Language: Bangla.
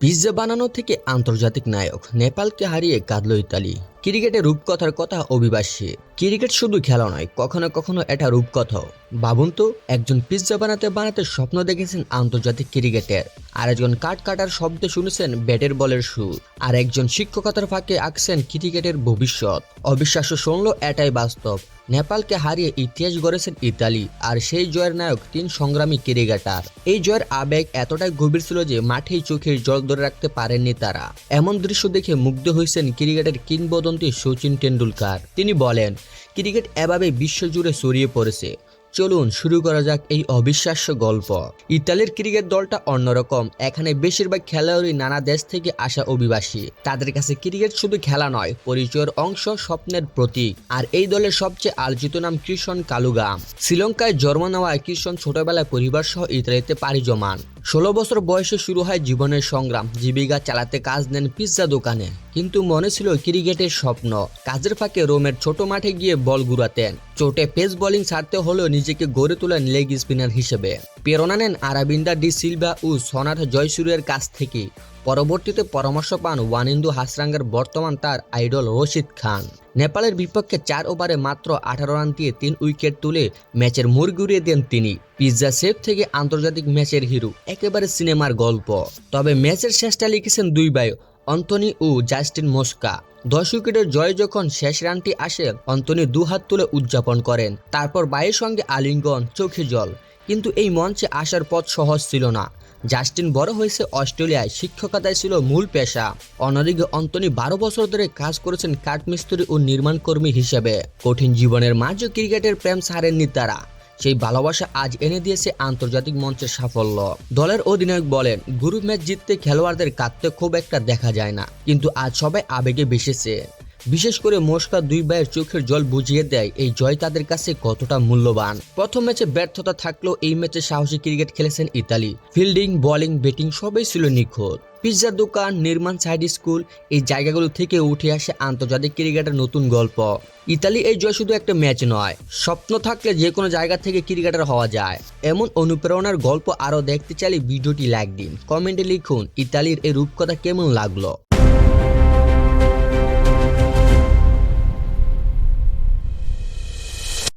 পিৎজা বানানো থেকে আন্তর্জাতিক নায়ক, নেপালকে হারিয়ে কাঁদল ইতালি। ক্রিকেটের রূপকথার কথা অভিবাসী। ক্রিকেট শুধু খেলা নয়, কখনো কখনো এটা রূপকথাও। ভাবুন তো, একজন পিৎজা বানাতে বানাতে স্বপ্ন দেখেছেন আন্তর্জাতিক ক্রিকেটের, আর একজন কাঠ কাটার শব্দে শুনেছেন ব্যাটের বলের সুর, আর একজন শিক্ষকতার ফাঁকে আঁকছেন ক্রিকেটের ভবিষ্যৎ। অবিশ্বাস্য শুনল, এটাই বাস্তব। নেপালকে হারিয়ে ইতিহাস গড়েছেন ইতালি, আর সেই জয়ের নায়ক 3 সংগ্রামী ক্রিকেটার। এই জয়ের আবেগ এতটাই গভীর ছিল যে মাঠেই চোখের জল ধরে রাখতে পারেননি তারা। এমন দৃশ্য দেখে মুগ্ধ হয়েছেন ক্রিকেটের কিংবদন্তি সচিন টেন্ডুলকার। তিনি বলেন, ক্রিকেট এভাবে বিশ্বজুড়ে ছড়িয়ে পড়েছে। চলুন শুরু করা যাক এই অবিশ্বাস্য গল্প। ইতালির ক্রিকেট দলটা অন্যরকম। এখানে বেশিরভাগ খেলোয়াড়ই নানা দেশ থেকে আসা অভিবাসী। তাদের কাছে ক্রিকেট শুধু খেলা নয়, পরিচয়ের অংশ, স্বপ্নের প্রতীক। আর এই দলের সবচেয়ে আলোচিত নাম কৃষণ কালুগা। শ্রীলঙ্কায় জন্ম নেওয়া কৃষণ ছোটবেলায় পরিবার সহ ইতালিতে পাড়ি জমান। 16 বছর বয়সে শুরু হয় জীবনের সংগ্রাম। জীবিকা চালাতে কাজ নেন পিৎজা দোকানে, কিন্তু মনে ছিল ক্রিকেটের স্বপ্ন। কাজের ফাঁকে রোমের ছোট মাঠে গিয়ে বল ঘুরাতেন। চোটে পেস বোলিং ছাড়তে হলেও নিজেকে গড়ে তোলেন লেগ স্পিনার হিসেবে। প্রেরণা নেন আরাবিন্দা ডি সিলভা ও সোনার জয়সূর্যের কাছ থেকে। পরবর্তীতে পরামর্শ পান ওয়ানিন্দু হাসরাঙ্গার, বর্তমান তার আইডল রশিদ খান। নেপালের বিপক্ষে 4 ওভারে মাত্র 18 রান দিয়ে 3 উইকেট তুলে ম্যাচের মোড় ঘুরিয়ে দেন তিনি। পিৎজা শেফ থেকে আন্তর্জাতিক ম্যাচের হিরো, একেবারে সিনেমার গল্প। তবে ম্যাচের শেষটা লিখেছেন 2 ভাই, অ্যান্টনি ও জাস্টিন মোস্কা। 10 উইকেটের জয় যখন শেষ রানটি আসে, অ্যান্টনি 2 হাত তুলে উদযাপন করেন। তারপর ভাইয়ের সঙ্গে আলিঙ্গন, চোখে জল। কিন্তু এই মঞ্চে আসার পথ সহজ ছিল না। জাস্টিন বড় হয়েছে অস্ট্রেলিয়ায়, শিক্ষকতায় ছিল মূল পেশা। অন্যদিকে অ্যান্টনি 12 বছর ধরে কাজ করেছেন কাঠমিস্ত্রি ও নির্মাণ কর্মী হিসেবে। কঠিন জীবনের মাঝে ক্রিকেটের প্রেম ছাড়েননি তারা। সেই ভালোবাসা আজ এনে দিয়েছে আন্তর্জাতিক মঞ্চের সাফল্য। দলের অধিনায়ক বলেন, গ্রুপ ম্যাচ জিততে খেলোয়াড়দের কাঁদতে খুব একটা দেখা যায় না, কিন্তু আজ সবাই আবেগে ভেসেছে। বিশেষ করে মস্কা 2 ভাইয়ের চোখের জল বুঝিয়ে দেয় এই জয় তাদের কাছে কতটা মূল্যবান। প্রথম ম্যাচে ব্যর্থতা থাকলেও এই ম্যাচে সাহসী ক্রিকেট খেলেছেন ইতালি। ফিল্ডিং, বোলিং, ব্যাটিং সবই ছিল নিখুঁত। পিৎজা দোকান, নির্মাণ সাইড স্কুল, এই জায়গাগুলো থেকে উঠে আসে আন্তর্জাতিক ক্রিকেটের নতুন গল্প। ইতালি এই জয় শুধু একটা ম্যাচ নয়, স্বপ্ন থাকলে যে কোনো জায়গা থেকে ক্রিকেটার হওয়া যায়। এমন অনুপ্রেরণার গল্প আরও দেখতে চাইলে ভিডিওটি লাইক দিন, কমেন্টে লিখুন ইতালির এই রূপকথা কেমন লাগলো।